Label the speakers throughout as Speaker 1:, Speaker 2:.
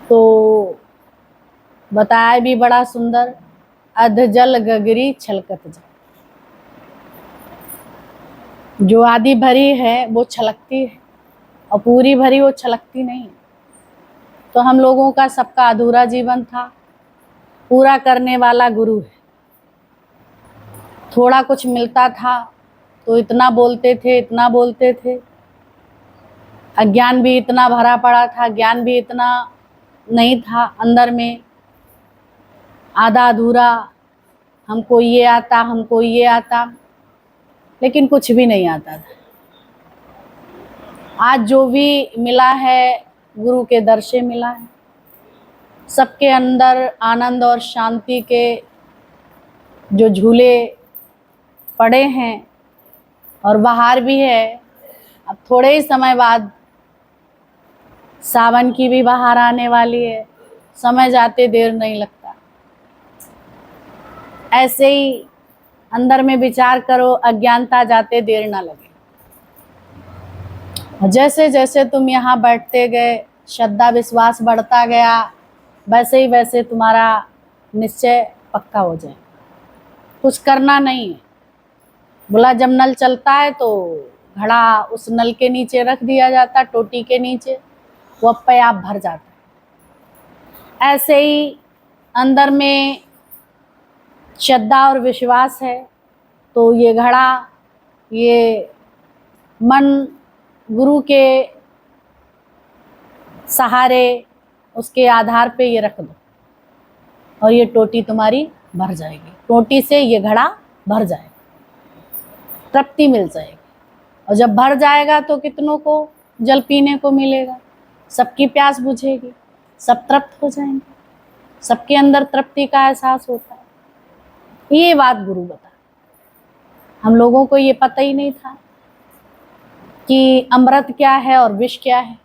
Speaker 1: तो बताया भी बड़ा सुंदर, अध जल गगरी छलकत जा। जो आधी भरी है वो छलकती है और पूरी भरी वो छलकती नहीं है। तो हम लोगों का सबका अधूरा जीवन था, पूरा करने वाला गुरु है। थोड़ा कुछ मिलता था तो इतना बोलते थे, इतना बोलते थे। अज्ञान भी इतना भरा पड़ा था, ज्ञान भी इतना नहीं था अंदर में, आधा अधूरा। हमको ये आता, हमको ये आता, लेकिन कुछ भी नहीं आता था। आज जो भी मिला है गुरु के दर से मिला है। सबके अंदर आनंद और शांति के जो झूले पड़े हैं और बहार भी है। अब थोड़े ही समय बाद सावन की भी बहार आने वाली है। समय जाते देर नहीं लगता। ऐसे ही अंदर में विचार करो, अज्ञानता जाते देर ना लगे। जैसे जैसे तुम यहाँ बैठते गए, श्रद्धा विश्वास बढ़ता गया, वैसे ही वैसे तुम्हारा निश्चय पक्का हो जाए। कुछ करना नहीं है। बोला जब नल चलता है तो घड़ा उस नल के नीचे रख दिया जाता, टोटी के नीचे, वो अपने आप भर जाता है। ऐसे ही अंदर में श्रद्धा और विश्वास है तो ये घड़ा, ये मन गुरु के सहारे, उसके आधार पे ये रख दो और ये टोटी तुम्हारी भर जाएगी। टोटी से ये घड़ा भर जाएगा, तृप्ति मिल जाएगी। और जब भर जाएगा तो कितनों को जल पीने को मिलेगा, सबकी प्यास बुझेगी, सब तृप्त हो जाएंगे, सबके अंदर तृप्ति का एहसास होता है। ये बात गुरु बता। हम लोगों को ये पता ही नहीं था कि अमृत क्या है और विष क्या है।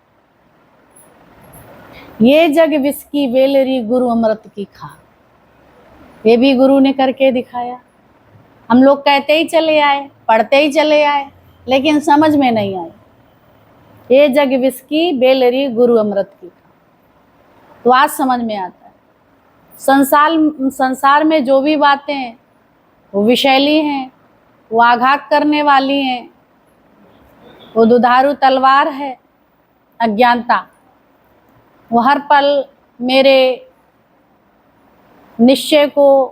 Speaker 1: ये जग विष की वेलरी गुरु अमृत की खा, ये भी गुरु ने करके दिखाया। हम लोग कहते ही चले आए, पढ़ते ही चले आए, लेकिन समझ में नहीं आए। ये जग विष की बेलरी गुरु अमृत की खा, तो आज समझ में आता है। संसार में जो भी बातें हैं वो विषैली हैं, वो आघात करने वाली हैं, वो दुधारू तलवार है अज्ञानता। वो हर पल मेरे निश्चय को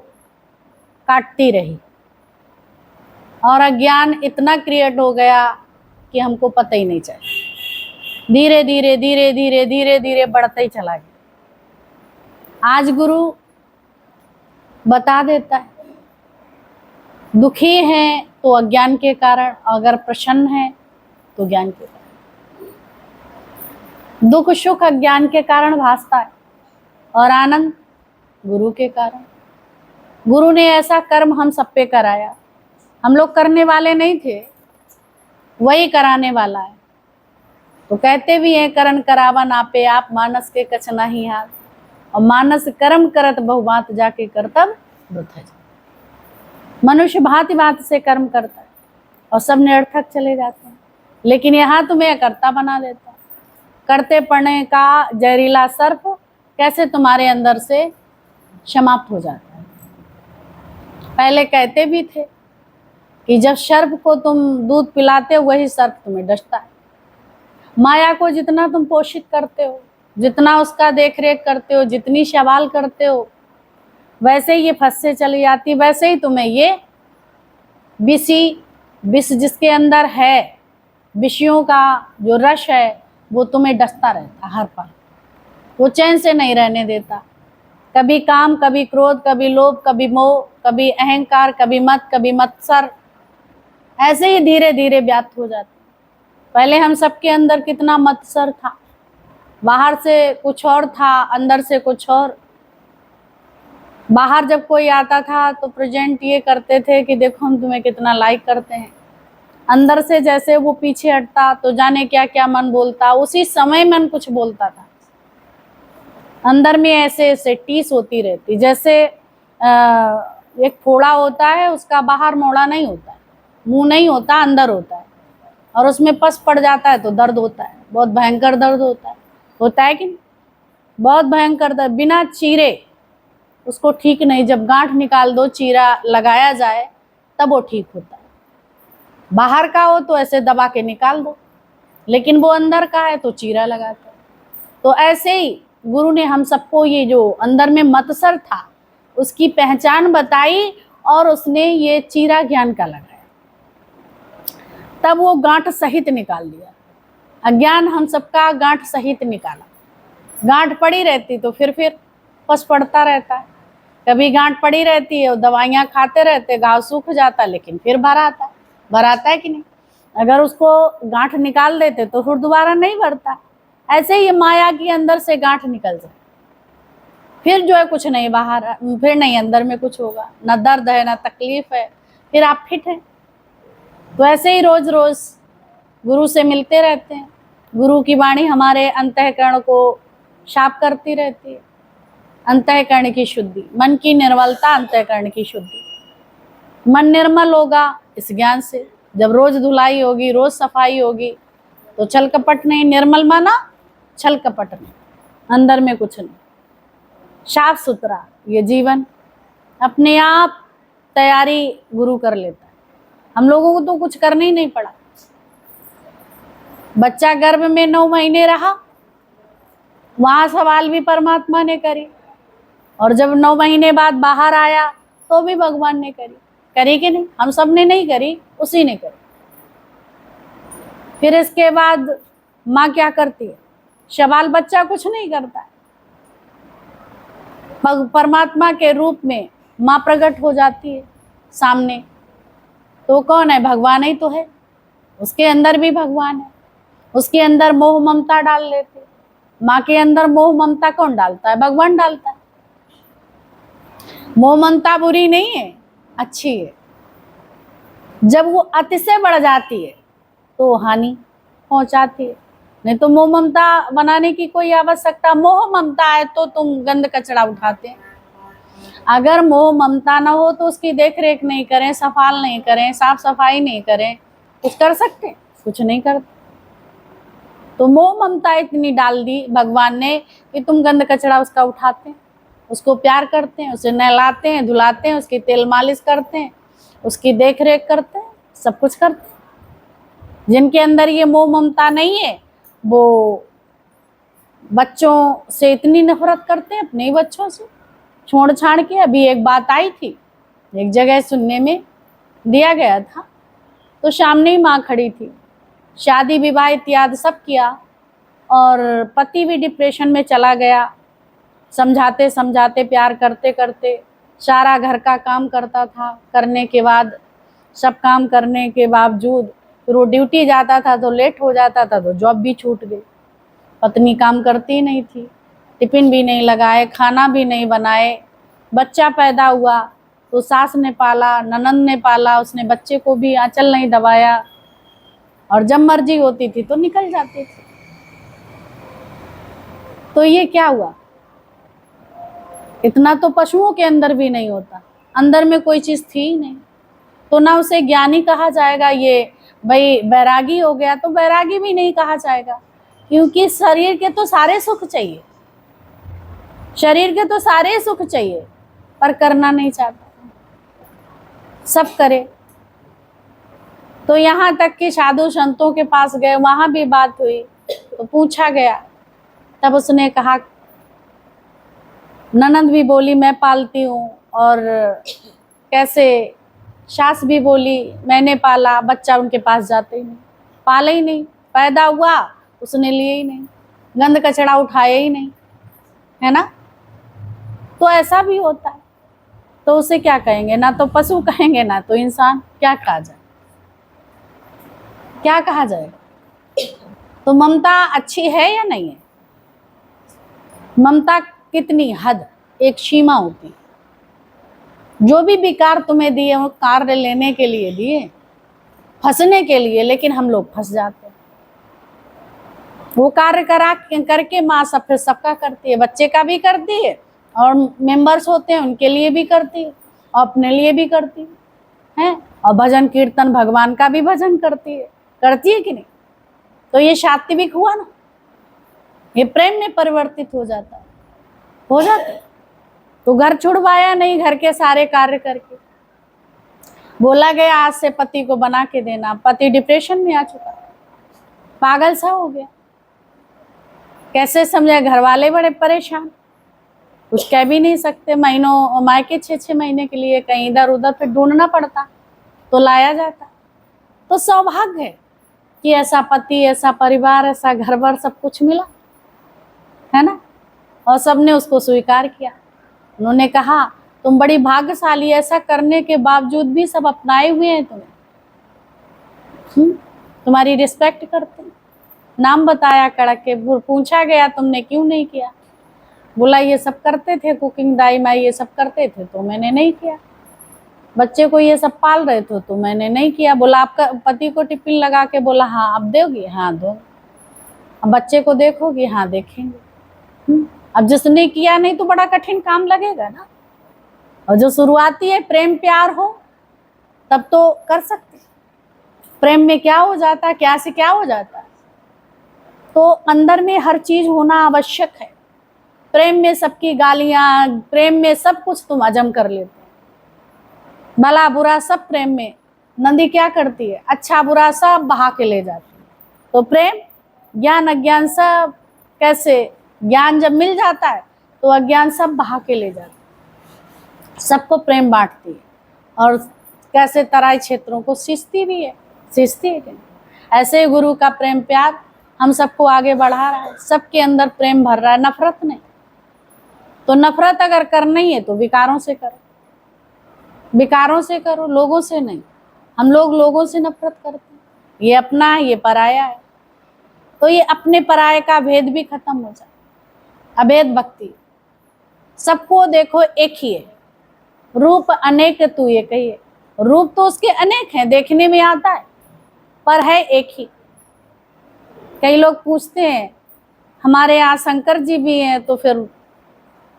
Speaker 1: काटती रही और अज्ञान इतना क्रिएट हो गया कि हमको पता ही नहीं चला। धीरे धीरे धीरे धीरे धीरे धीरे बढ़ता ही चला गया। आज गुरु बता देता है, दुखी हैं तो अज्ञान के कारण, अगर प्रसन्न है तो ज्ञान के कारण। दुख सुख अज्ञान के कारण भासता है और आनंद गुरु के कारण। गुरु ने ऐसा कर्म हम सब पे कराया। हम लोग करने वाले नहीं थे, वही कराने वाला है। तो कहते भी हैं करन करावन आपे आप, मानस के कछ नहीं हाथ। और मानस कर्म करत बहुबात जाके करतब वृथा। मनुष्य भांति भांति से कर्म करता है और सब निरर्थक चले जाते हैं, लेकिन यहाँ तुम्हें कर्ता बना देता है। करते पड़ने का जहरीला सर्प कैसे तुम्हारे अंदर से समाप्त हो जाता है। पहले कहते भी थे कि जब सर्प को तुम दूध पिलाते हो वही सर्प तुम्हें डसता है। माया को जितना तुम पोषित करते हो, जितना उसका देख रेख करते हो, जितनी सवाल करते हो, वैसे ही ये फंसते चली जाती। वैसे ही तुम्हें ये विष जिसके अंदर है, विषयों का जो रस है, वो तुम्हें डसता रहता हर पल। वो चैन से नहीं रहने देता। कभी काम, कभी क्रोध, कभी लोभ, कभी मोह, कभी अहंकार, कभी मत, कभी मत्सर। ऐसे ही धीरे धीरे व्याप्त हो जाते। पहले हम सबके अंदर कितना मत्सर था, बाहर से कुछ और था, अंदर से कुछ और। बाहर जब कोई आता था तो प्रेजेंट ये करते थे कि देखो हम तुम्हें कितना लाइक करते हैं। अंदर से जैसे वो पीछे हटता तो जाने क्या क्या मन बोलता, उसी समय मन कुछ बोलता था। अंदर में ऐसे ऐसे टीस होती रहती, जैसे एक फोड़ा होता है, उसका बाहर मोड़ा नहीं होता है, मुंह नहीं होता, अंदर होता है, और उसमें पस पड़ जाता है तो दर्द होता है, बहुत भयंकर दर्द होता है कि नहीं? बहुत भयंकर दर्द, बिना चीरे उसको ठीक नहीं। जब गांठ निकाल दो, चीरा लगाया जाए तब वो ठीक होता है। बाहर का हो तो ऐसे दबा के निकाल दो, लेकिन वो अंदर का है तो चीरा लगाता है। तो ऐसे ही गुरु ने हम सबको ये जो अंदर में मत्सर था उसकी पहचान बताई और उसने ये चीरा ज्ञान का लगाया, तब वो गांठ सहित निकाल दिया। अज्ञान हम सबका गांठ सहित निकाला। गांठ पड़ी रहती तो फिर पस पड़ता रहता है। कभी गांठ पड़ी रहती है और दवाइयाँ खाते रहते, घाव सूख जाता, लेकिन फिर भराता है कि नहीं। अगर उसको गांठ निकाल देते तो फिर दोबारा नहीं भरता। ऐसे ही माया की अंदर से गांठ निकल जाए, फिर जो है कुछ नहीं बाहर, फिर नहीं अंदर में कुछ होगा, ना दर्द है ना तकलीफ है, फिर आप फिट हैं। तो ऐसे ही रोज रोज गुरु से मिलते रहते हैं। गुरु की वाणी हमारे अंतःकरण को साफ करती रहती है। अंतःकरण की शुद्धि, मन की निर्मलता, अंतःकरण की शुद्धि। मन निर्मल होगा इस ज्ञान से। जब रोज धुलाई होगी, रोज सफाई होगी, तो छल कपट नहीं। निर्मल माना छल कपट नहीं, अंदर में कुछ नहीं, साफ सुथरा ये जीवन अपने आप तैयारी गुरु कर लेता है। हम लोगों को तो कुछ करना ही नहीं पड़ा। बच्चा गर्भ में 9 महीने रहा, वहां सवाल भी परमात्मा ने करी, और जब 9 महीने बाद बाहर आया तो भी भगवान ने करी कि नहीं? हम सब ने नहीं करी, उसी ने करी। फिर इसके बाद माँ क्या करती है? सवाल बच्चा कुछ नहीं करता है। परमात्मा के रूप में माँ प्रकट हो जाती है सामने, तो कौन है? भगवान ही तो है। उसके अंदर भी भगवान है, उसके अंदर मोह ममता डाल लेते। माँ के अंदर मोह ममता कौन डालता है? भगवान डालता है। मोह ममता बुरी नहीं है, अच्छी है। जब वो अतिशय बढ़ जाती है तो हानि पहुंचाती है। नहीं तो मोह ममता बनाने की कोई आवश्यकता। मोह ममता है तो तुम गंद कचरा उठाते। अगर मोह ममता ना हो तो उसकी देख रेख नहीं करें, सफाई नहीं करें, साफ सफाई नहीं करें, कुछ कर सकते? कुछ नहीं करते। तो मोह ममता इतनी डाल दी भगवान ने कि तुम गंद कचरा उसका उठाते हैं, उसको प्यार करते हैं, उसे नहलाते हैं, धुलाते हैं, उसकी तेल मालिश करते हैं, उसकी देख रेख करते हैं, सब कुछ करते हैं। जिनके अंदर ये मोह ममता नहीं है वो बच्चों से इतनी नफरत करते हैं, अपने ही बच्चों से छोड़ छाड़ के। अभी एक बात आई थी, एक जगह सुनने में दिया गया था, तो सामने ही माँ खड़ी थी, शादी विवाह इत्यादि सब किया, और पति भी डिप्रेशन में चला गया। समझाते समझाते, प्यार करते करते सारा घर का काम करता था, करने के बाद सब काम करने के बावजूद फिर वो ड्यूटी जाता था तो लेट हो जाता था, तो जॉब भी छूट गई। पत्नी काम करती नहीं थी, टिफिन भी नहीं लगाए, खाना भी नहीं बनाए। बच्चा पैदा हुआ तो सास ने पाला, ननंद ने पाला, उसने बच्चे को भी आंचल नहीं दबाया, और जब मर्जी होती थी तो निकल जाती थी। तो ये क्या हुआ? इतना तो पशुओं के अंदर भी नहीं होता, अंदर में कोई चीज थी ही नहीं, तो ना उसे ज्ञानी कहा जाएगा। ये भाई बैरागी हो गया तो बैरागी भी नहीं कहा जाएगा, क्योंकि शरीर के तो सारे सुख चाहिए, शरीर के तो सारे सुख चाहिए, पर करना नहीं चाहता, सब करे। तो यहाँ तक कि साधु संतों के पास गए, वहां भी बात हुई तो पूछा गया, तब उसने कहा, ननंद भी बोली मैं पालती हूँ, और कैसे सास भी बोली मैंने पाला। बच्चा उनके पास जाते ही नहीं, पाले ही नहीं, पैदा हुआ उसने लिए ही नहीं, गंद कचरा उठाए ही नहीं, है ना? तो ऐसा भी होता है। तो उसे क्या कहेंगे? ना तो पशु कहेंगे ना तो इंसान, क्या कहा जाए? क्या कहा जाएगा? तो ममता अच्छी है या नहीं है? ममता कितनी हद, एक सीमा होती है। जो भी विकार तुम्हें दिए वो कार्य लेने के लिए दिए, फंसने के लिए, लेकिन हम लोग फंस जाते हैं। वो कार्य करके माँ सब फिर सबका करती है, बच्चे का भी करती है, और मेंबर्स होते हैं उनके लिए भी करती है, और अपने लिए भी करती है, और भजन कीर्तन भगवान का भी भजन करती है कि नहीं? तो ये सात्विक हुआ ना, ये प्रेम में परिवर्तित हो जाता है। हो जाते। तो घर छुड़वाया नहीं, घर के सारे कार्य करके। बोला गया आज से पति को बना के देना, पति डिप्रेशन में आ चुका, पागल सा हो गया। कैसे समझा, घर वाले बड़े परेशान, कुछ कह भी नहीं सकते। महीनों मायके 6-6 महीने के लिए कहीं इधर उधर फिर ढूंढना पड़ता तो लाया जाता। तो सौभाग्य है कि ऐसा पति, ऐसा परिवार, ऐसा घर बार सब कुछ मिला, है ना। और सबने उसको स्वीकार किया। उन्होंने कहा तुम बड़ी भाग्यशाली, ऐसा करने के बावजूद भी सब अपनाए हुए हैं तुम्हें, तुम्हारी रिस्पेक्ट करते हैं। नाम बताया कड़क के, पूछा गया तुमने क्यों नहीं किया, बोला ये सब करते थे, कुकिंग दाई माई ये सब करते थे तो मैंने नहीं किया। बच्चे को ये सब पाल रहे थे तो मैंने नहीं किया। बोला आपका पति को टिफिन लगा के, बोला हाँ अब दोगी, हाँ दो। अब बच्चे को देखोगी, हाँ देखेंगे। अब जिसने किया नहीं तो बड़ा कठिन काम लगेगा ना। और जो शुरुआती है, प्रेम प्यार हो तब तो कर सकते। प्रेम में क्या हो जाता है, क्या से क्या हो जाता है। तो अंदर में हर चीज होना आवश्यक है। प्रेम में सबकी गालियां, प्रेम में सब कुछ तुम हजम कर लेते हो, भला बुरा सब प्रेम में। नदी क्या करती है, अच्छा बुरा सब बहा के ले जाती है। तो प्रेम, ज्ञान अज्ञान सब, कैसे ज्ञान जब मिल जाता है तो अज्ञान सब बहा के ले जाता है, सबको प्रेम बांटती है। और कैसे तराई क्षेत्रों को सींचती भी है, सींचती है। ऐसे ही गुरु का प्रेम प्यार हम सबको आगे बढ़ा रहा है, सबके अंदर प्रेम भर रहा है, नफरत नहीं। तो नफरत अगर करनी है तो विकारों से करो, विकारों से करो, लोगों से नहीं। हम लोग लोगों से नफरत करते हैं, ये अपना है, ये पराया है। तो ये अपने पराये का भेद भी खत्म हो जाए। अभेद भक्ति, सबको देखो एक ही है, रूप अनेक तू ये कहिए। रूप तो उसके अनेक हैं, देखने में आता है, पर है एक ही। कई लोग पूछते हैं हमारे यहाँ शंकर जी भी हैं, तो फिर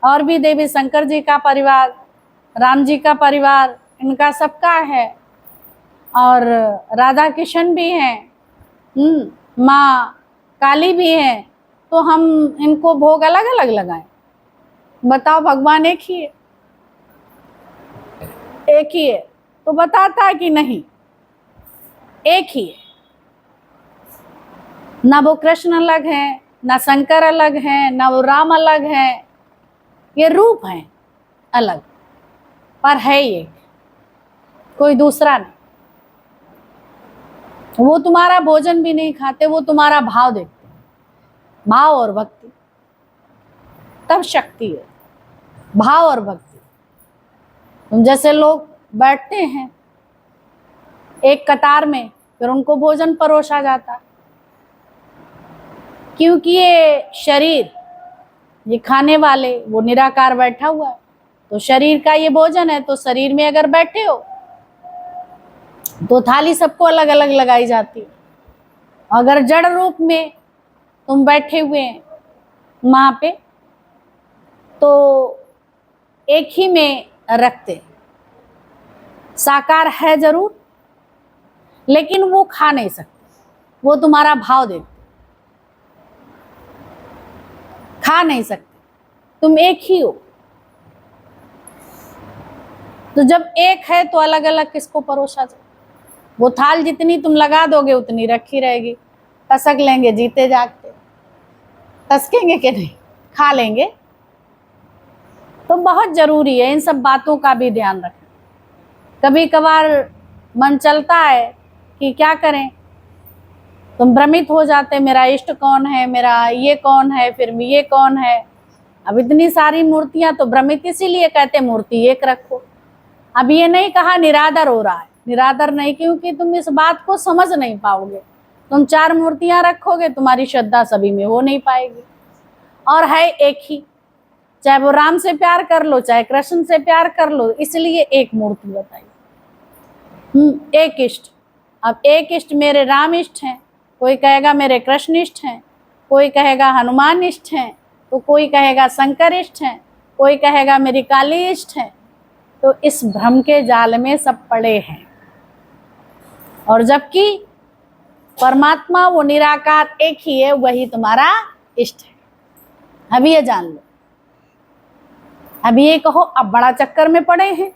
Speaker 1: और भी देवी, शंकर जी का परिवार, राम जी का परिवार, इनका सबका है, और राधा कृष्ण भी हैं, माँ काली भी हैं, तो हम इनको भोग अलग अलग लगाएं। बताओ, भगवान एक ही है, एक ही है। तो बताता है कि नहीं, एक ही है। ना वो कृष्ण अलग है, ना शंकर अलग है, ना वो राम अलग है। ये रूप है अलग, पर है ये कोई दूसरा नहीं। वो तुम्हारा भोजन भी नहीं खाते, वो तुम्हारा भाव देखते हैं। भाव और भक्ति, तब शक्ति है, भाव और भक्ति। तुम जैसे लोग बैठते हैं एक कतार में, फिर उनको भोजन परोसा जाता है, क्योंकि ये शरीर, ये खाने वाले, वो निराकार बैठा हुआ है, तो शरीर का ये भोजन है। तो शरीर में अगर बैठे हो तो थाली सबको अलग अलग लगाई जाती है। अगर जड़ रूप में तुम बैठे हुए हैं वहां पे, तो एक ही में रखते। साकार है जरूर, लेकिन वो खा नहीं सकते, वो तुम्हारा भाव देखते, खा नहीं सकते। तुम एक ही हो। तो जब एक है तो अलग अलग किसको परोसा जाए। वो थाल जितनी तुम लगा दोगे उतनी रखी रहेगी। टसक लेंगे जीते जागते, टसकेंगे कि नहीं, खा लेंगे। तो बहुत जरूरी है इन सब बातों का भी ध्यान रखना। कभी कभार मन चलता है कि क्या करें, तुम भ्रमित हो जाते, मेरा इष्ट कौन है, मेरा ये कौन है, फिर ये कौन है। अब इतनी सारी मूर्तियां, तो भ्रमित इसीलिए कहते मूर्ति एक रखो। अब ये नहीं कहा निरादर हो रहा है, निरादर नहीं, क्योंकि तुम इस बात को समझ नहीं पाओगे। तुम 4 मूर्तियां रखोगे, तुम्हारी श्रद्धा सभी में हो नहीं पाएगी। और है एक ही, चाहे वो राम से प्यार कर लो, चाहे कृष्ण से प्यार कर लो, इसलिए एक मूर्ति बताई। एक इष्ट। अब एक इष्ट मेरे राम इष्ट हैं, कोई कहेगा मेरे कृष्ण इष्ट हैं, कोई कहेगा हनुमान इष्ट हैं, तो कोई कहेगा शंकर इष्ट हैं, कोई कहेगा मेरी काली इष्ट है। तो इस भ्रम के जाल में सब पड़े हैं। और जबकि परमात्मा वो निराकार एक ही है, वही तुम्हारा इष्ट है। अभी ये जान लो, अब ये कहो अब बड़ा चक्कर में पड़े हैं,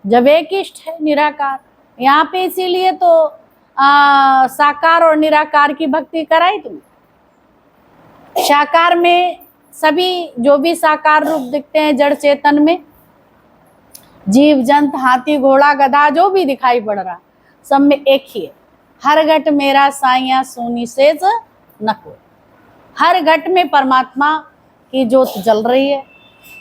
Speaker 1: जब एक इष्ट है निराकार। यहाँ पे इसीलिए तो साकार और निराकार की भक्ति कराई तुमने। साकार में सभी जो भी साकार रूप दिखते हैं जड़ चेतन में, जीव जंत हाथी घोड़ा गधा जो भी दिखाई पड़ रहा, सब में एक ही है, हर घट मेरा साइया सोनी सेज न कोई। हर घट में परमात्मा की ज्योत जल रही है,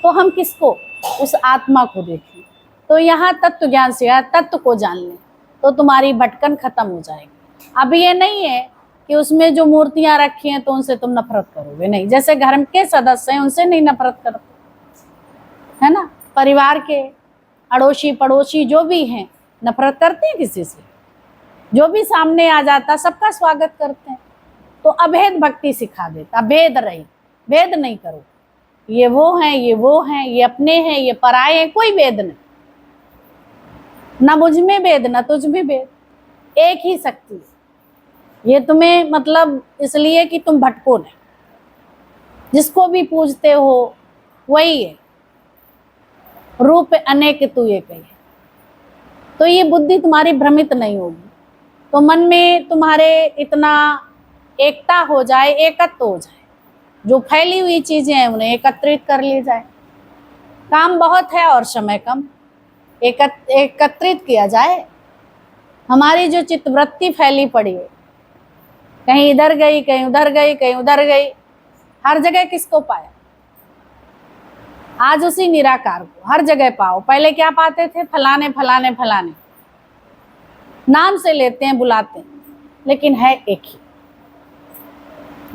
Speaker 1: तो हम किसको? उस आत्मा को देखें। तो यहाँ तत्व ज्ञान से तत्व को जान लें तो तुम्हारी भटकन खत्म हो जाएगी। अब ये नहीं है कि उसमें जो मूर्तियां रखी हैं तो उनसे तुम नफरत करोगे, नहीं। जैसे घर के सदस्य हैं उनसे नहीं नफरत करते, है ना। परिवार के अड़ोसी पड़ोसी जो भी हैं नफरत करते हैं किसी से? जो भी सामने आ जाता सबका स्वागत करते हैं। तो अभेद भक्ति सिखा देता, भेद रही, भेद नहीं करो, ये वो हैं, ये वो हैं, ये अपने हैं, ये पराए हैं, कोई भेद नहीं। ना मुझ में भेद ना तुझ में भेद, एक ही शक्ति है। ये तुम्हें मतलब इसलिए कि तुम भटको नहीं, जिसको भी पूजते हो वही है, रूप अनेक तू एक है। तो ये बुद्धि तुम्हारी भ्रमित नहीं होगी, तो मन में तुम्हारे इतना एकता हो जाए, एकत्व हो जाए, जो फैली हुई चीजें हैं उन्हें एकत्रित कर ली जाए। काम बहुत है और समय कम, एकत्रित किया जाए। हमारी जो चित्तवृत्ति फैली पड़ी है, कहीं इधर गई, कहीं उधर गई, कहीं उधर गई, हर जगह किसको पाया? आज उसी निराकार को हर जगह पाओ। पहले क्या पाते थे? फलाने फलाने फलाने, नाम से लेते हैं, बुलाते हैं, लेकिन है एक ही।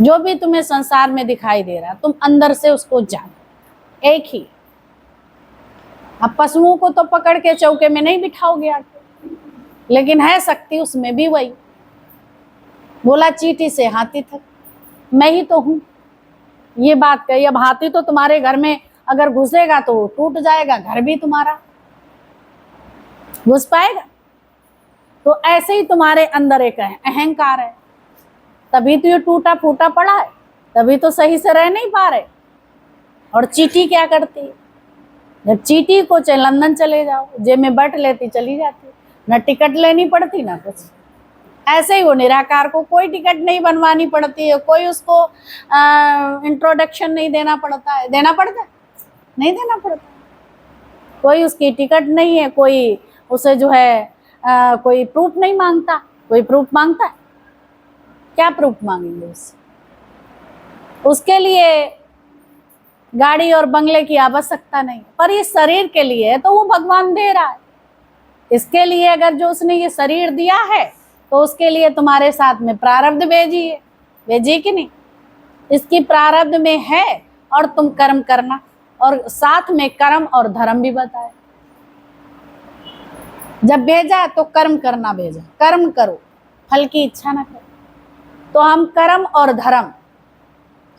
Speaker 1: जो भी तुम्हें संसार में दिखाई दे रहा तुम अंदर से उसको जानो, एक ही। अब पशुओं को तो पकड़ के चौके में नहीं बिठाओगे आके, लेकिन है शक्ति उसमें भी वही। बोला चींटी से हाथी तक, मैं ही तो हूं, ये बात कही। अब हाथी तो तुम्हारे घर में अगर घुसेगा तो टूट जाएगा, घर भी तुम्हारा, घुस पाएगा? तो ऐसे ही तुम्हारे अंदर एक अहंकार है, तभी तो ये टूटा फूटा पड़ा है, तभी तो सही से रह नहीं पा रहे। और चींटी क्या करती है? जब चींटी को चाहे लंदन चले जाओ, जेब में बैठ लेती, चली जाती, न टिकट लेनी पड़ती ना कुछ। ऐसे ही वो निराकार को कोई टिकट नहीं बनवानी पड़ती है, कोई उसको इंट्रोडक्शन नहीं देना पड़ता है। देना पड़ता है? नहीं देना पड़ता। कोई उसकी टिकट नहीं है, कोई उसे जो है कोई प्रूफ नहीं मांगता। कोई प्रूफ मांगता है? क्या प्रूफ मांगेंगे उससे? उसके लिए गाड़ी और बंगले की आवश्यकता नहीं, पर ये शरीर के लिए है तो वो भगवान दे रहा है। इसके लिए अगर जो उसने ये शरीर दिया है तो उसके लिए तुम्हारे साथ में प्रारब्ध भेजी है, भेजी कि नहीं? इसकी प्रारब्ध में है और तुम कर्म करना, और साथ में कर्म और धर्म भी बताए। जब भेजा तो कर्म करना भेजा, कर्म करो, फल की इच्छा ना करो। तो हम कर्म और धर्म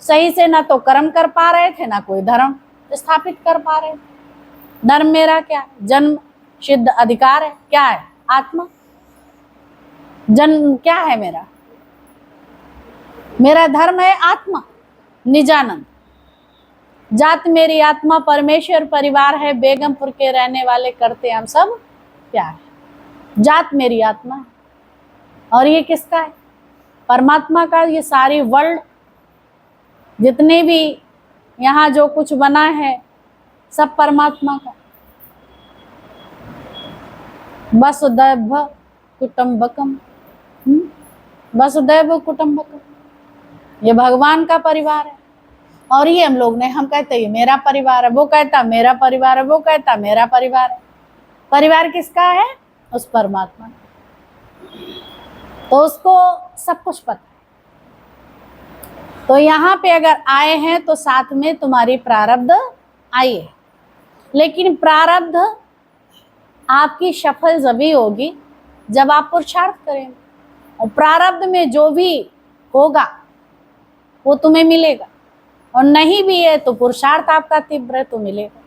Speaker 1: सही से ना तो कर्म कर पा रहे थे, ना कोई धर्म स्थापित कर पा रहे थे। धर्म मेरा क्या? जन्म सिद्ध अधिकार है। क्या है? आत्मा। जन्म क्या है मेरा? मेरा धर्म है आत्मा, निजानंद। जात मेरी आत्मा, परमेश्वर परिवार है, बेगमपुर के रहने वाले, करते हम सब प्यार है। जात मेरी आत्मा है। और ये किसका है? परमात्मा का। ये सारी वर्ल्ड, जितने भी यहाँ जो कुछ बना है, सब परमात्मा का। वसुदैव कुटुंबकम, वसुदैव कुटुंबकम, ये भगवान का परिवार है। और ये हम लोग ने, हम कहते हैं मेरा परिवार है, वो कहता मेरा परिवार है, वो कहता मेरा परिवार है। परिवार किसका है? उस परमात्मा। तो उसको सब कुछ पता है। तो यहाँ पे अगर आए हैं तो साथ में तुम्हारी प्रारब्ध आई है, लेकिन प्रारब्ध आपकी सफल जभी होगी जब आप पुरुषार्थ करेंगे। और प्रारब्ध में जो भी होगा वो तुम्हें मिलेगा, और नहीं भी है तो पुरुषार्थ आपका तीव्र है तो मिलेगा।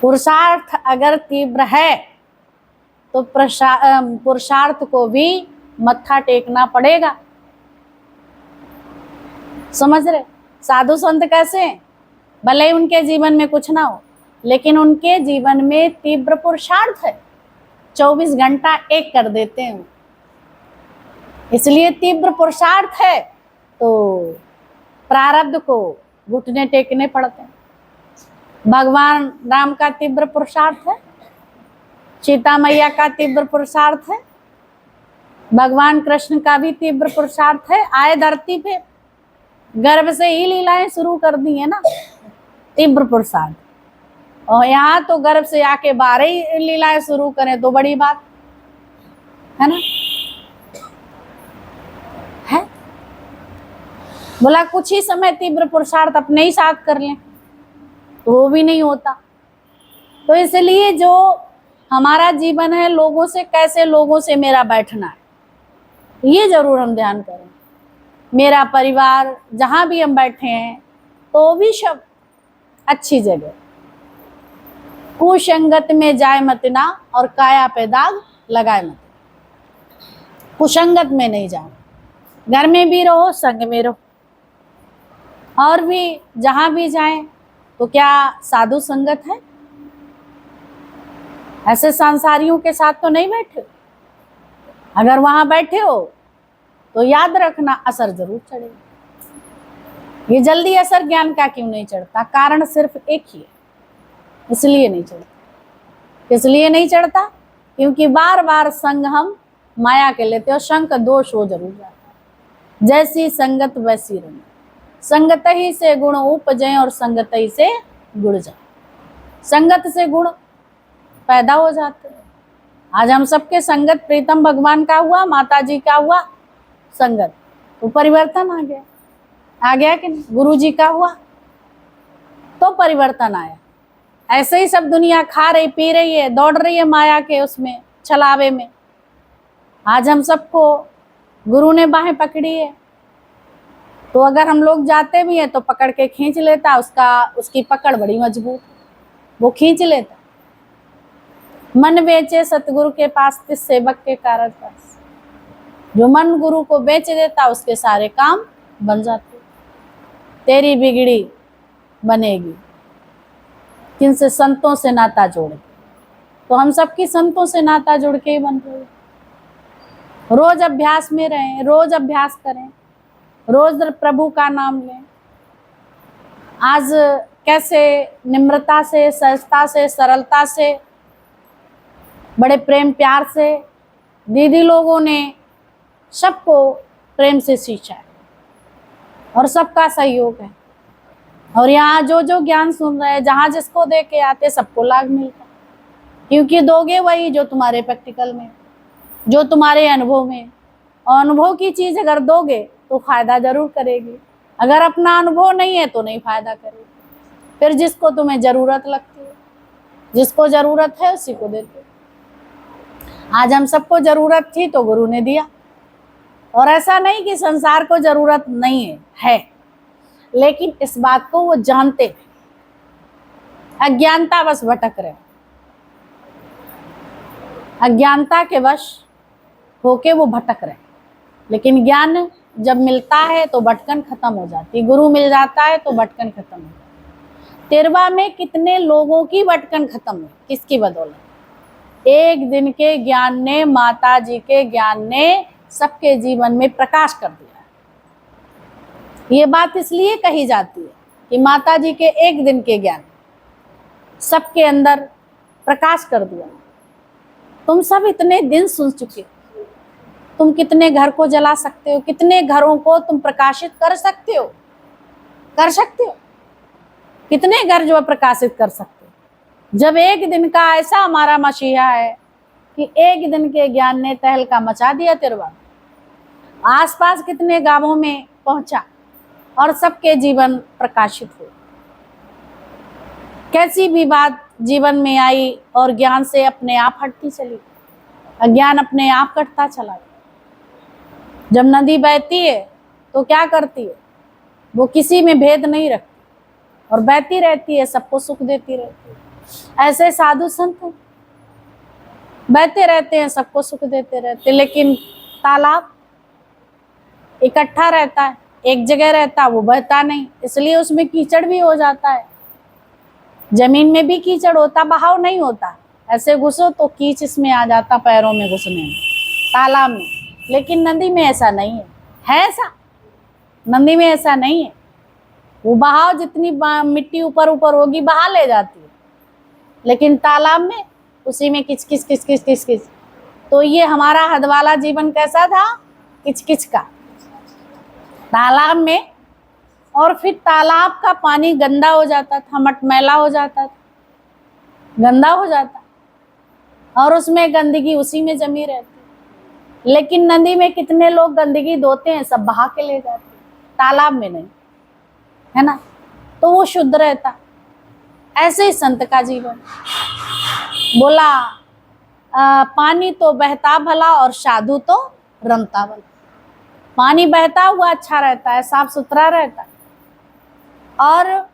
Speaker 1: पुरुषार्थ अगर तीव्र है तो पुरुषार्थ को भी मत्था टेकना पड़ेगा। समझ रहे? साधु संत कैसे हैं? भले ही उनके जीवन में कुछ ना हो, लेकिन उनके जीवन में तीव्र पुरुषार्थ है, 24 घंटा एक कर देते हैं, इसलिए तीव्र पुरुषार्थ है तो प्रारब्ध को घुटने टेकने पड़ते हैं। भगवान राम का तीव्र पुरुषार्थ है, सीता मैया का तीव्र पुरुषार्थ है, भगवान कृष्ण का भी तीव्र पुरुषार्थ है। आए धरती पे, गर्भ से ही लीलाएं शुरू कर दी है ना, तीव्र पुरुषार्थ। और यहाँ तो गर्भ से आके 12 ही लीलाएं शुरू करें तो बड़ी बात है ना, है। बोला कुछ ही समय तीव्र पुरुषार्थ अपने ही साथ कर लें तो वो भी नहीं होता। तो इसलिए जो हमारा जीवन है, लोगों से कैसे, लोगों से मेरा बैठना है, ये जरूर हम ध्यान करें। मेरा परिवार जहां भी हम बैठे हैं तो भी शब्द अच्छी जगह, कुसंगत में जाए मत ना और काया पे दाग लगाए मत। कुसंगत में नहीं जाओ, घर में भी रहो, संग में रहो, और भी जहां भी जाएं तो क्या साधु संगत है? ऐसे सांसारियों के साथ तो नहीं बैठे। अगर वहां बैठे हो तो याद रखना असर जरूर चढ़ेगा। ये जल्दी असर ज्ञान का क्यों नहीं चढ़ता? कारण सिर्फ एक ही है, इसलिए नहीं चढ़ता। इसलिए नहीं चढ़ता क्योंकि बार बार संग हम माया के लेते हो, संग दोष हो जरूर जाता है। जैसी संगत वैसी रंग, संगत ही से गुण उपजे और संगत ही से गुण जाए। संगत से गुण पैदा हो जाते हैं। आज हम सबके संगत प्रीतम भगवान का हुआ, माता जी का हुआ संगत, तो परिवर्तन आ गया। आ गया कि नहीं? गुरु जी का हुआ तो परिवर्तन आया। ऐसे ही सब दुनिया खा रही, पी रही है, दौड़ रही है माया के उसमें छलावे में। आज हम सबको गुरु ने बाहें पकड़ी है, तो अगर हम लोग जाते भी हैं तो पकड़ के खींच लेता, उसकी पकड़ बड़ी मजबूत, वो खींच लेता। मन बेचे सतगुरु के पास, तिस सेवक के कारण पास। जो मन गुरु को बेच देता उसके सारे काम बन जाते। तेरी बिगड़ी बनेगी किनसे? संतों से नाता जोड़ के। तो हम सबकी संतों से नाता जोड़ के ही बन रहे। रोज अभ्यास में रहें, रोज अभ्यास करें, रोज प्रभु का नाम लें। आज कैसे निम्रता से, सहजता से, सरलता से, बड़े प्रेम प्यार से दीदी लोगों ने सबको प्रेम से सींचा है और सबका सहयोग है। और यहाँ जो जो ज्ञान सुन रहे हैं, जहाँ जिसको दे के आते सबको लाभ मिलता, क्योंकि दोगे वही जो तुम्हारे प्रैक्टिकल में, जो तुम्हारे अनुभव में। और अनुभव की चीज अगर दोगे तो फायदा जरूर करेगी। अगर अपना अनुभव नहीं है तो नहीं फायदा करेगी। फिर जिसको तुम्हें जरूरत लगती है, जिसको जरूरत है उसी को देते। आज हम सबको जरूरत थी तो गुरु ने दिया। और ऐसा नहीं कि संसार को जरूरत नहीं है, लेकिन इस बात को वो जानते हैं, अज्ञानता बस भटक रहे, अज्ञानता के वश होके वो भटक रहे। लेकिन ज्ञान जब मिलता है तो भटकन खत्म हो जाती है, गुरु मिल जाता है तो भटकन खत्म हो जाती है। तेरवा में कितने लोगों की भटकन खत्म हुई, किसकी बदौलत? एक दिन के ज्ञान ने, माता जी के ज्ञान ने सबके जीवन में प्रकाश कर दिया। ये बात इसलिए कही जाती है कि माता जी के एक दिन के ज्ञान सबके अंदर प्रकाश कर दिया। तुम सब इतने दिन सुन चुके हो, तुम कितने घर को जला सकते हो, कितने घरों को तुम प्रकाशित कर सकते हो, कर सकते हो? कितने घर जो प्रकाशित कर सकते हो? जब एक दिन का ऐसा हमारा मसीहा है कि एक दिन के ज्ञान ने तहलका मचा दिया। तिरवा आसपास कितने गांवों में पहुंचा और सबके जीवन प्रकाशित हुए। कैसी भी बात जीवन में आई और ज्ञान से अपने आप हटती चली, अज्ञान अपने आप कटता चला। जब नदी बहती है तो क्या करती है? वो किसी में भेद नहीं रखती और बहती रहती है, सबको सुख देती रहती है। ऐसे साधु संत बहते रहते हैं, सबको सुख देते रहते, लेकिन तालाब इकट्ठा रहता है, एक जगह रहता है, वो बहता नहीं, इसलिए उसमें कीचड़ भी हो जाता है। जमीन में भी कीचड़ होता, बहाव नहीं होता, ऐसे घुसो तो कीच इसमें आ जाता पैरों में घुसने में, तालाब में। लेकिन नदी में ऐसा नहीं है ऐसा? नदी में ऐसा नहीं है। वो बहाव जितनी मिट्टी ऊपर ऊपर होगी बहा ले जाती है, लेकिन तालाब में उसी में किच किच किच किच किच किच। तो ये हमारा हद वाला जीवन कैसा था? किच किच का, तालाब में। और फिर तालाब का पानी गंदा हो जाता था, मटमैला हो जाता था, गंदा हो जाता, और उसमें गंदगी उसी में जमी रहती। लेकिन नदी में कितने लोग गंदगी धोते हैं, सब बहा के ले जाते हैं, तालाब में नहीं, है ना? तो वो शुद्ध रहता। ऐसे ही संत का जीवन। बोला पानी तो बहता भला और साधु तो रमता भला। पानी बहता हुआ अच्छा रहता है, साफ सुथरा रहता है, और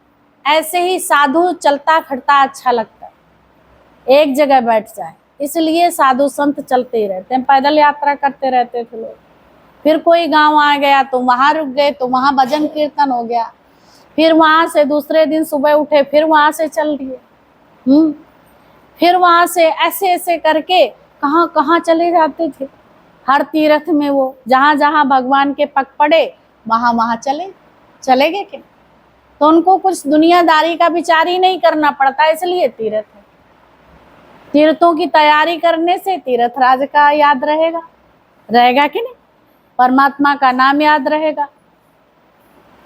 Speaker 1: ऐसे ही साधु चलता फिरता अच्छा लगता है, एक जगह बैठ जाए। इसलिए साधु संत चलते ही रहते हैं, पैदल यात्रा करते रहते थे लोग। फिर कोई गांव आ गया तो वहां रुक गए, तो वहां भजन कीर्तन हो गया। फिर वहां से दूसरे दिन सुबह उठे, फिर वहां से चल दिए। फिर वहां से ऐसे ऐसे करके कहाँ कहाँ चले जाते थे। हर तीर्थ में वो जहां जहां भगवान के पग पड़े वहां वहां चले गए क्या? तो उनको कुछ दुनियादारी का विचार ही नहीं करना पड़ता, इसलिए तीर्थ है। तीर्थों की तैयारी करने से तीर्थ राज का याद रहेगा कि नहीं? परमात्मा का नाम याद रहेगा।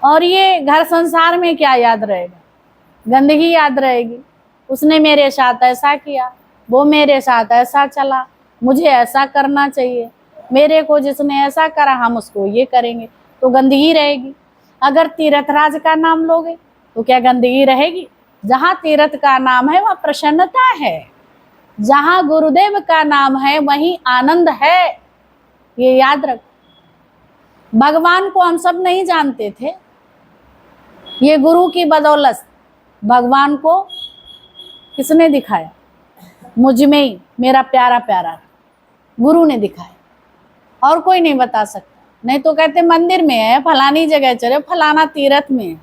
Speaker 1: और ये घर संसार में क्या याद रहेगा? गंदगी याद रहेगी। उसने मेरे साथ ऐसा किया, वो मेरे साथ ऐसा चला, मुझे ऐसा करना चाहिए, मेरे को जिसने ऐसा करा हम उसको ये करेंगे, तो गंदगी रहेगी। अगर तीर्थराज का नाम लोगे तो क्या गंदगी रहेगी? जहाँ तीर्थ का नाम है वहाँ प्रसन्नता है, जहाँ गुरुदेव का नाम है वहीं आनंद है। ये याद रख। भगवान को हम सब नहीं जानते थे, ये गुरु की बदौलत भगवान को किसने दिखाया? मुझ में ही मेरा प्यारा प्यारा गुरु ने दिखाया, और कोई नहीं बता सकता। नहीं तो कहते मंदिर में है, फलानी जगह चले, फलाना तीर्थ में है,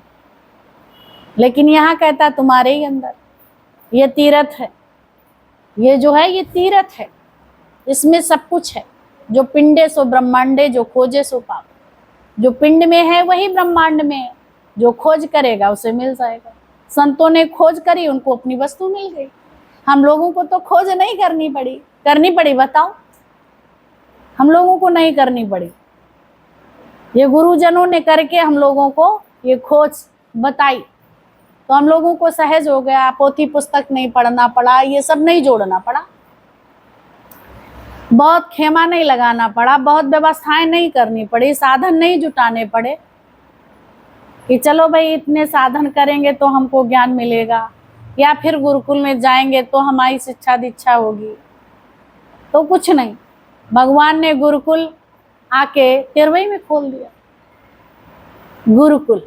Speaker 1: लेकिन यहाँ कहता तुम्हारे ही अंदर। ये तीर्थ है, ये जो है ये तीर्थ है, इसमें सब कुछ है। जो पिंडे सो ब्रह्मांडे, जो खोजे सो पाप। जो पिंड में है वही ब्रह्मांड में है, जो खोज करेगा उसे मिल जाएगा। संतों ने खोज करी, उनको अपनी वस्तु मिल गई। हम लोगों को तो खोज नहीं करनी पड़ी बताओ? हम लोगों को नहीं करनी पड़ी, ये गुरुजनों ने करके हम लोगों को ये खोज बताई, तो हम लोगों को सहज हो गया। पोथी पुस्तक नहीं पढ़ना पड़ा, ये सब नहीं जोड़ना पड़ा, बहुत खेमा नहीं लगाना पड़ा, बहुत व्यवस्थाएं नहीं करनी पड़ी, साधन नहीं जुटाने पड़े कि चलो भाई इतने साधन करेंगे तो हमको ज्ञान मिलेगा, या फिर गुरुकुल में जाएंगे तो हमारी शिक्षा दीक्षा होगी। तो कुछ नहीं, भगवान ने गुरुकुल आके तिरवई में खोल दिया। गुरुकुल,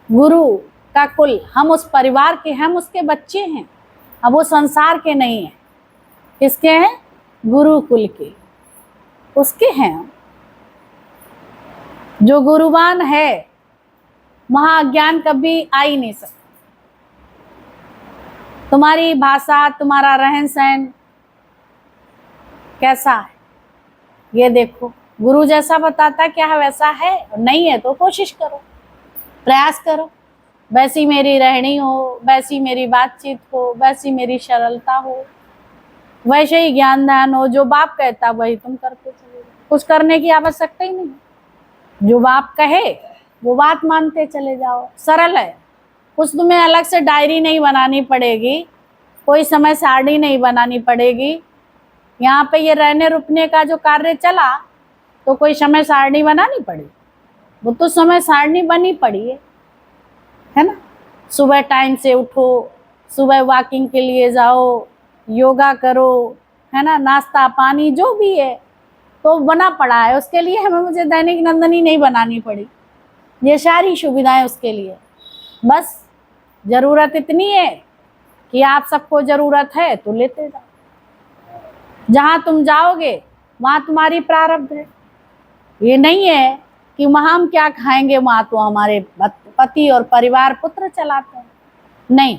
Speaker 1: गुरु का कुल, हम उस परिवार के, हम उसके बच्चे हैं। अब वो संसार के नहीं है, किसके हैं? गुरुकुल के, उसके हैं। जो गुरुवान है वहां अज्ञान कभी आ ही नहीं सकता। तुम्हारी भाषा, तुम्हारा रहन सहन कैसा है ये देखो। गुरु जैसा बताता क्या है वैसा है, नहीं है तो कोशिश करो, प्रयास करो, वैसी मेरी रहनी हो, वैसी मेरी बातचीत हो, वैसी मेरी सरलता हो, वैसे ही ज्ञान दान हो। जो बाप कहता वही तुम करते चले जाओ, कुछ करने की आवश्यकता ही नहीं। जो बाप कहे वो बात मानते चले जाओ, सरल है। कुछ तुम्हें अलग से डायरी नहीं बनानी पड़ेगी, कोई समय सारणी नहीं बनानी पड़ेगी। यहाँ पे ये रहने रुकने का जो कार्य चला तो कोई समय सारणी बनानी पड़ी? वो तो समय सारणी बनी पड़ी है ना। सुबह टाइम से उठो, सुबह वॉकिंग के लिए जाओ, योगा करो, है ना, नाश्ता पानी जो भी है तो बना पड़ा है। उसके लिए हमें मुझे दैनिक नंदनी नहीं बनानी पड़ी, ये सारी सुविधाएं उसके लिए। बस जरूरत इतनी है कि आप सबको जरूरत है तो लेते जाओ। जहाँ तुम जाओगे वहाँ तुम्हारी प्रारब्ध है। ये नहीं है कि वहाँ हम क्या खाएंगे, वहाँ तो हमारे पति और परिवार पुत्र चलाते हैं। नहीं,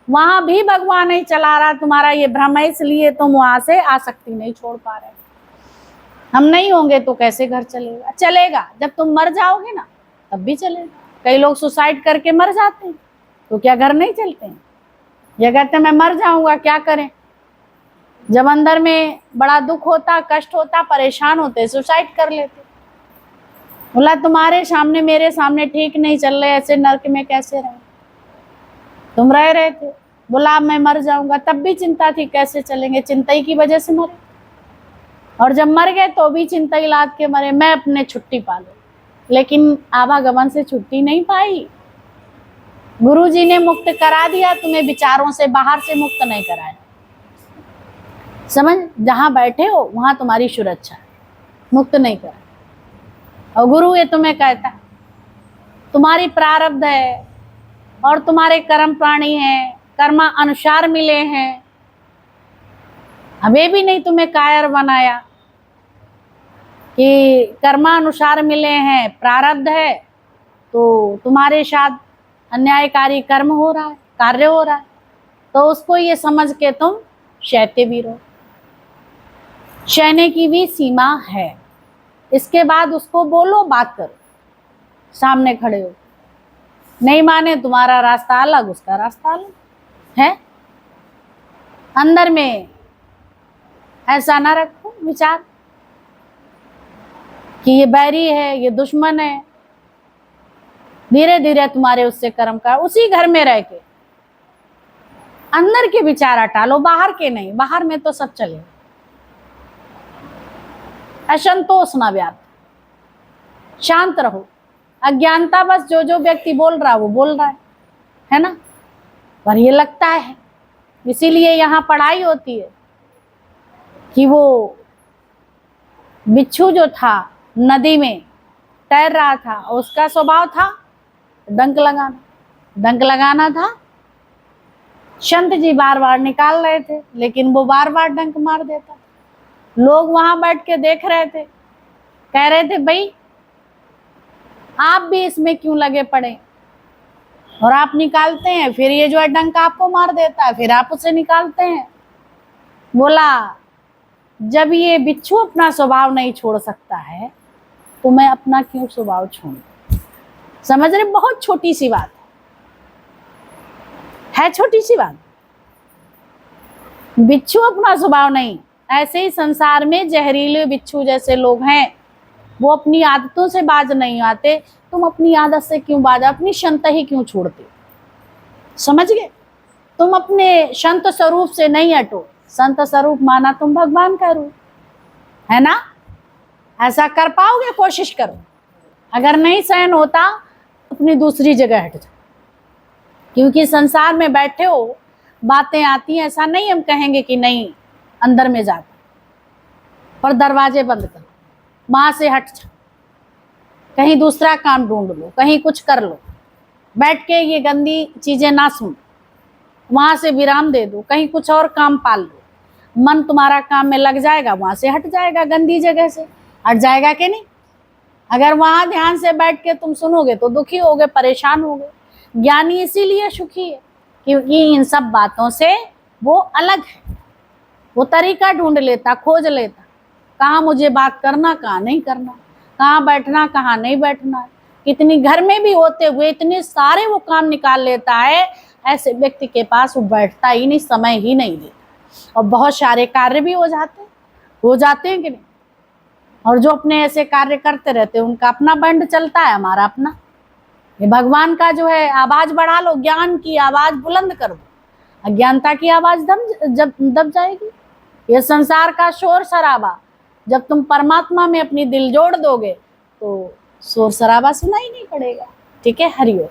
Speaker 1: वहां भी भगवान नहीं चला रहा तुम्हारा ये भ्रम है, इसलिए तुम वहां से आसक्ति नहीं छोड़ पा रहे। हम नहीं होंगे तो कैसे घर चलेगा? चलेगा जब तुम मर जाओगे ना, तब भी चलेगा। कई लोग सुसाइड करके मर जाते हैं, तो क्या घर नहीं चलते हैं? ये कहते हैं मैं मर जाऊंगा, क्या करें? जब अंदर में बड़ा दुख होता, कष्ट होता, परेशान होते, सुसाइड कर लेते। बोला तुम्हारे सामने मेरे सामने ठीक नहीं चल रहे, ऐसे नर्क में कैसे रहे? तुम रह रहे थे। बोला अब मैं मर जाऊंगा, तब भी चिंता थी, कैसे चलेंगे? चिंता ही की वजह से मरे। और जब मर गए तो भी चिंता ही लाद के मरे, मैं अपने छुट्टी पा लूं। लेकिन आवागमन से छुट्टी नहीं पाई। गुरु जी ने मुक्त करा दिया, तुम्हें विचारों से बाहर से मुक्त नहीं कराया। समझ, जहां बैठे हो वहां तुम्हारी सुरक्षा है, मुक्त नहीं करा। और गुरु ये तुम्हें कहता है तुम्हारी प्रारब्ध है और तुम्हारे कर्म प्राणी हैं, कर्मा अनुसार मिले हैं। अभी भी नहीं तुम्हें कायर बनाया कि कर्मानुसार मिले हैं, प्रारब्ध है, तो तुम्हारे साथ अन्यायकारी कर्म हो रहा है, कार्य हो रहा है, तो उसको ये समझ के तुम सहते भी रहो। सहने की भी सीमा है। इसके बाद उसको बोलो, बात करो, सामने खड़े हो। नहीं माने, तुम्हारा रास्ता अलग, उसका रास्ता अलग है। अंदर में ऐसा ना रखो विचार कि ये बैरी है, ये दुश्मन है। धीरे धीरे तुम्हारे उससे कर्म का, उसी घर में रह के अंदर के विचार हटा लो, बाहर के नहीं। बाहर में तो सब चले। असंतोष ना व्याप्त, शांत रहो। अज्ञानता बस, जो जो व्यक्ति बोल रहा है वो बोल रहा है ना, पर ये लगता है। इसीलिए यहाँ पढ़ाई होती है कि वो बिच्छू जो था नदी में तैर रहा था, उसका स्वभाव था डंक लगाना। डंक लगाना था, संत जी बार बार निकाल रहे थे, लेकिन वो बार बार डंक मार देता। लोग वहां बैठ के देख रहे थे, कह रहे थे भाई आप भी इसमें क्यों लगे पड़े, और आप निकालते हैं, फिर ये जो है डंक आपको मार देता है, फिर आप उसे निकालते हैं। बोला जब ये बिच्छू अपना स्वभाव नहीं छोड़ सकता है, तो मैं अपना क्यों स्वभाव छोड़ूं? समझ रहे? बहुत छोटी सी बात है, छोटी सी बात। बिच्छू अपना स्वभाव नहीं, ऐसे ही संसार में जहरीले बिच्छू जैसे लोग हैं, वो अपनी आदतों से बाज नहीं आते। तुम अपनी आदत से क्यों बाज, अपनी क्षमता ही क्यों छोड़ते? समझ गए? तुम अपने संत स्वरूप से नहीं हटो। संत स्वरूप माना तुम भगवान का रूप है ना। ऐसा कर पाओगे? कोशिश करो। अगर नहीं सहन होता, अपनी दूसरी जगह हट जाओ। क्योंकि संसार में बैठे हो, बातें आती हैं, ऐसा नहीं हम कहेंगे कि नहीं अंदर में जाते, पर दरवाजे बंद करो, वहां से हट जाओ, कहीं दूसरा काम ढूंढ लो, कहीं कुछ कर लो। बैठ के ये गंदी चीजें ना सुन, वहां से विराम दे दो, कहीं कुछ और काम पाल लो। मन तुम्हारा काम में लग जाएगा, वहां से हट जाएगा, गंदी जगह से हट जाएगा कि नहीं? अगर वहां ध्यान से बैठ के तुम सुनोगे तो दुखी होगे, परेशान होगे। ज्ञानी इसीलिए सुखी है क्योंकि इन सब बातों से वो अलग है। वो तरीका ढूंढ लेता, खोज लेता, कहाँ मुझे बात करना, कहाँ नहीं करना, कहाँ बैठना, कहाँ नहीं बैठना। कितनी घर में भी होते हुए इतने सारे वो काम निकाल लेता है। ऐसे व्यक्ति के पास वो बैठता ही नहीं, समय ही नहीं देता, और बहुत सारे कार्य भी हो जाते हैं कि नहीं। और जो अपने ऐसे कार्य करते रहते हैं, उनका अपना बंड चलता है, हमारा अपना। ये भगवान का जो है आवाज बढ़ा लो, ज्ञान की आवाज बुलंद कर दो, अज्ञानता की आवाज दब जाएगी। ये संसार का शोर शराबा, जब तुम परमात्मा में अपनी दिल जोड़ दोगे तो शोर शराबा सुनाई नहीं पड़ेगा। ठीक है, हरिओम।